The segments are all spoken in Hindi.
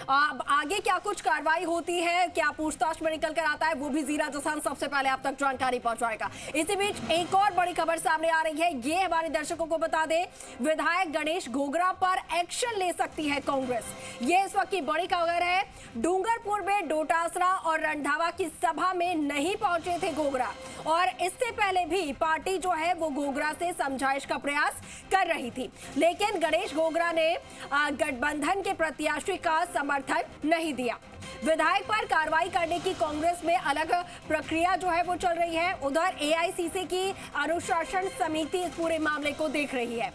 अब आगे क्या कुछ कार्रवाई होती है, क्या पूछताछ में निकल कर आता है, वो भी जीरा जसान सबसे पहले आप तक जानकारी पहुंचाएगा। इसी बीच एक और बड़ी खबर सामने आ रही है, ये हमारे दर्शकों को बता दें, विधायक गणेश घोगरा पर एक्शन ले सकती है कांग्रेस। ये इस वक्त की बड़ी खबर है। डूंगरपुर में डोटासरा और रंधावा की सभा में नहीं पहुंचे थे घोगरा, और इससे पहले भी पार्टी जो है वो घोगरा से समझाइश का प्रयास कर रही थी, लेकिन गणेश घोगरा ने गठबंधन के प्रत्याशी का समर्थन नहीं दिया। विधायक पर कार्रवाई करने की कांग्रेस में अलग प्रक्रिया जो है वो चल रही है। उधर एआईसीसी की अनुशासन समिति इस पूरे मामले को देख रही है।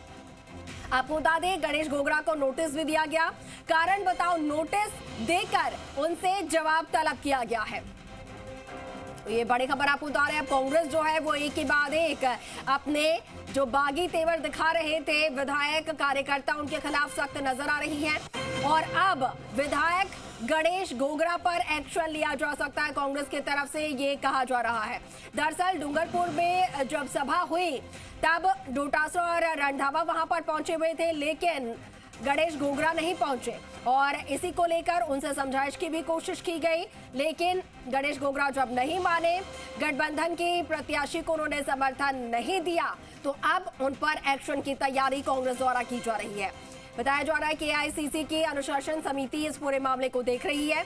आपको बता दें, गणेश घोगरा को नोटिस भी दिया गया। कारण बताओ नोटिस देकर उनसे जवाब तलब किया गया है। तो ये बड़ी खबर आपको बता रहे हैं। कांग्रेस जो है वो एक के बाद एक अपने जो बागी तेवर दिखा रहे थे विधायक कार्यकर्ता, उनके खिलाफ सख्त नजर आ रही है, और अब विधायक गणेश घोगरा पर एक्शन लिया जा सकता है कांग्रेस की तरफ से, ये कहा जा रहा है। दरअसल डूंगरपुर में जब सभा हुई तब डोटासरा और रंधावा वहां पर पहुंचे हुए थे, लेकिन गणेश घोगरा नहीं पहुंचे, और इसी को लेकर उनसे समझाइश की भी कोशिश की गई, लेकिन गणेश घोगरा जब नहीं माने, गठबंधन की प्रत्याशी को उन्होंने समर्थन नहीं दिया, तो अब उन पर एक्शन की तैयारी कांग्रेस द्वारा की जा रही है। बताया जा रहा है कि एआईसीसी की अनुशासन समिति इस पूरे मामले को देख रही है।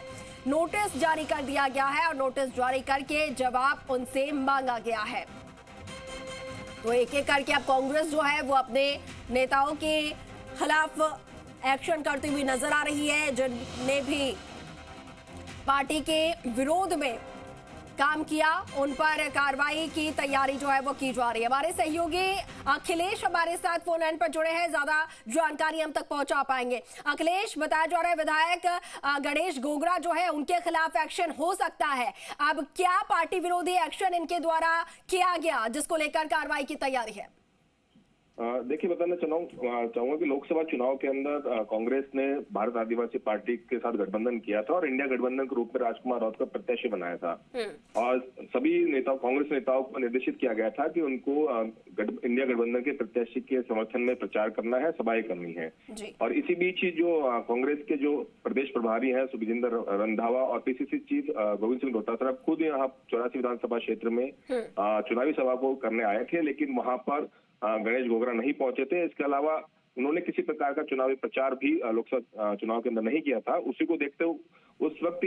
नोटिस जारी कर दिया गया है और नोटिस जारी करके जवाब उनसे मांगा गया है। तो एक एक करके अब कांग्रेस जो है वो अपने नेताओं के खिलाफ एक्शन करती हुई नजर आ रही है, जिनने भी पार्टी के विरोध में काम किया उन पर कार्रवाई की तैयारी जो है वो की जा रही है। हमारे सहयोगी अखिलेश हमारे साथ फोन लाइन पर जुड़े हैं, ज्यादा जानकारी हम तक पहुंचा पाएंगे। अखिलेश, बताया जा रहा है विधायक गणेश घोगरा जो है उनके खिलाफ एक्शन हो सकता है। अब क्या पार्टी विरोधी एक्शन इनके द्वारा किया गया जिसको लेकर कार्रवाई की तैयारी है? देखिए, बताना चाहूंगा कि लोकसभा चुनाव के अंदर कांग्रेस ने भारत आदिवासी पार्टी के साथ गठबंधन किया था और इंडिया गठबंधन के रूप में राजकुमार राउत का प्रत्याशी बनाया था, और सभी नेताओं, कांग्रेस नेताओं को निर्देशित किया गया था कि उनको इंडिया गठबंधन के प्रत्याशी के समर्थन में प्रचार करना है, सभाएं करनी है। और इसी बीच जो कांग्रेस के जो प्रदेश प्रभारी है सुखजिंदर रंधावा और पीसीसी चीफ गोविंद सिंह डोटासरा खुद यहाँ 84 विधानसभा क्षेत्र में चुनावी सभा को करने आए थे, लेकिन वहां पर गणेश घोगरा नहीं पहुंचे थे। इसके अलावा उन्होंने किसी प्रकार का चुनावी प्रचार भी लोकसभा चुनाव के अंदर नहीं किया था। उसी को देखते हुए उस वक्त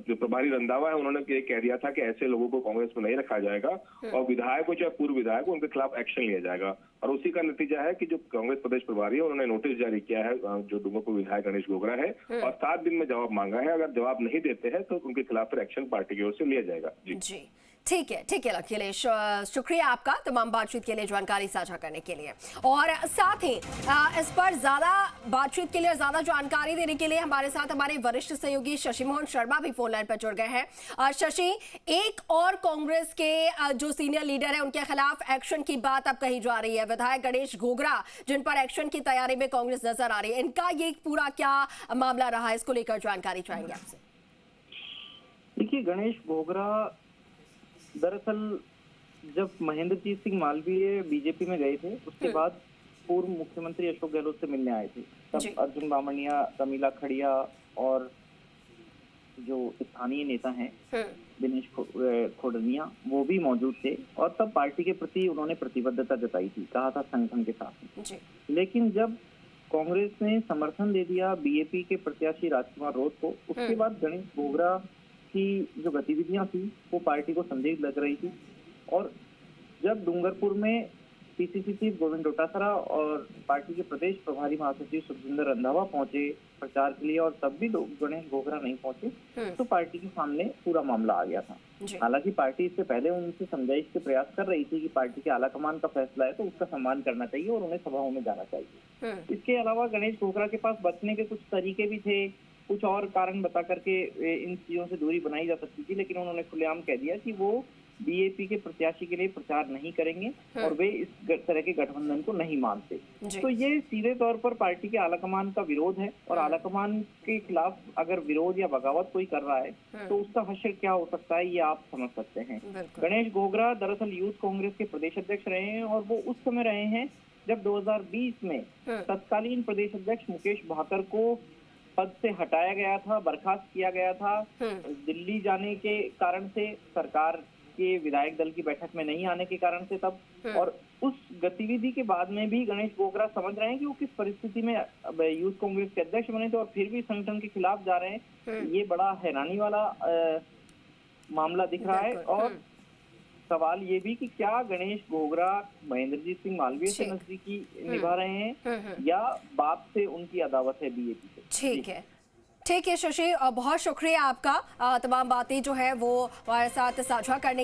जो प्रभारी रंधावा है उन्होंने ये कह दिया था कि ऐसे लोगों को कांग्रेस में नहीं रखा जाएगा, और विधायक हो चाहे पूर्व विधायक हो उनके खिलाफ एक्शन लिया जाएगा। और उसी का नतीजा है कि जो कांग्रेस प्रदेश प्रभारी है उन्होंने नोटिस जारी किया है जो डूंगरपुर विधायक गणेश घोगरा है, और 7 दिन में जवाब मांगा है। अगर जवाब नहीं देते हैं तो उनके खिलाफ फिर एक्शन पार्टी की ओर से लिया जाएगा। जी ठीक है अखिलेश, शुक्रिया आपका तमाम बातचीत के लिए, जानकारी साझा करने के लिए, और साथ ही इस पर ज्यादा बातचीत के लिए, ज्यादा जानकारी देने के लिए हमारे साथ हमारे वरिष्ठ सहयोगी शशि मोहन शर्मा भी फोन लाइन पर जुड़ गए हैं। शशि, एक और कांग्रेस के जो सीनियर लीडर है उनके खिलाफ एक्शन की बात अब कही जा रही है, विधायक गणेश घोगरा जिन पर एक्शन की तैयारी में कांग्रेस नजर आ रही है, इनका ये पूरा क्या मामला रहा है, इसको लेकर जानकारी चाहेंगे आपसे। देखिए, गणेश घोगरा दरअसल जब महेंद्रजीत सिंह मालवीय बीजेपी में गए थे, उसके बाद पूर्व मुख्यमंत्री अशोक गहलोत से मिलने आए थे। तब अर्जुन बामणिया, रमीला खड़िया और जो स्थानीय नेता हैं दिनेश खोडनिया, वो भी मौजूद थे, और तब पार्टी के प्रति उन्होंने प्रतिबद्धता जताई थी, कहा था संगठन के साथ। लेकिन जब कांग्रेस ने समर्थन दे दिया बीएपी के प्रत्याशी राजकुमार राउत को, उसके बाद गणेश घोगरा की जो गतिविधियां थी वो पार्टी को संदिग्ध लग रही थी, और जब डूंगरपुर में पीसीसी चीफ गोविंद डोटासरा और पार्टी के प्रदेश प्रभारी महासचिव सुखजिंदर रंधावा पहुंचे प्रचार के लिए, और तब भी गणेश घोगरा नहीं पहुंचे, तो पार्टी के सामने पूरा मामला आ गया था। हालांकि पार्टी इससे पहले उनसे समझाइश के प्रयास कर रही थी कि पार्टी के आलाकमान का फैसला है तो उसका सम्मान करना चाहिए और उन्हें सभाओं में जाना चाहिए। इसके अलावा गणेश घोगरा के पास बचने के कुछ तरीके भी थे, कुछ और कारण बता करके इन चीजों से दूरी बनाई जा सकती थी, लेकिन उन्होंने खुलेआम कह दिया कि वो बीएपी के प्रत्याशी के लिए प्रचार नहीं करेंगे और वे इस तरह के गठबंधन को नहीं मानते। तो ये सीधे तौर पर पार्टी के आलाकमान का विरोध है, और आलाकमान के खिलाफ अगर विरोध या बगावत कोई कर रहा है तो उसका हश्र क्या हो सकता है, ये आप समझ सकते हैं। गणेश घोगरा दरअसल यूथ कांग्रेस के प्रदेश अध्यक्ष रहे हैं, और वो उस समय रहे हैं जब 2020 में तत्कालीन प्रदेश अध्यक्ष मुकेश भाकर को पद से हटाया गया था, बर्खास्त किया गया था। दिल्ली जाने के कारण से, सरकार के विधायक दल की बैठक में नहीं आने के कारण से तब, और उस गतिविधि के बाद में भी गणेश बोगरा समझ रहे हैं कि वो किस परिस्थिति में यूथ कांग्रेस के अध्यक्ष बने थे और फिर भी संगठन के खिलाफ जा रहे हैं। ये बड़ा हैरानी वाला मामला दिख रहा है। और सवाल ये भी कि क्या गणेश बोगरा महेंद्रजीत सिंह मालवीय से नजदीकी निभा रहे हैं या बाप से उनकी अदावत है बीजेपी से। ठीक है शशि, बहुत शुक्रिया आपका तमाम बातें जो है वो हमारे साथ साझा करने की।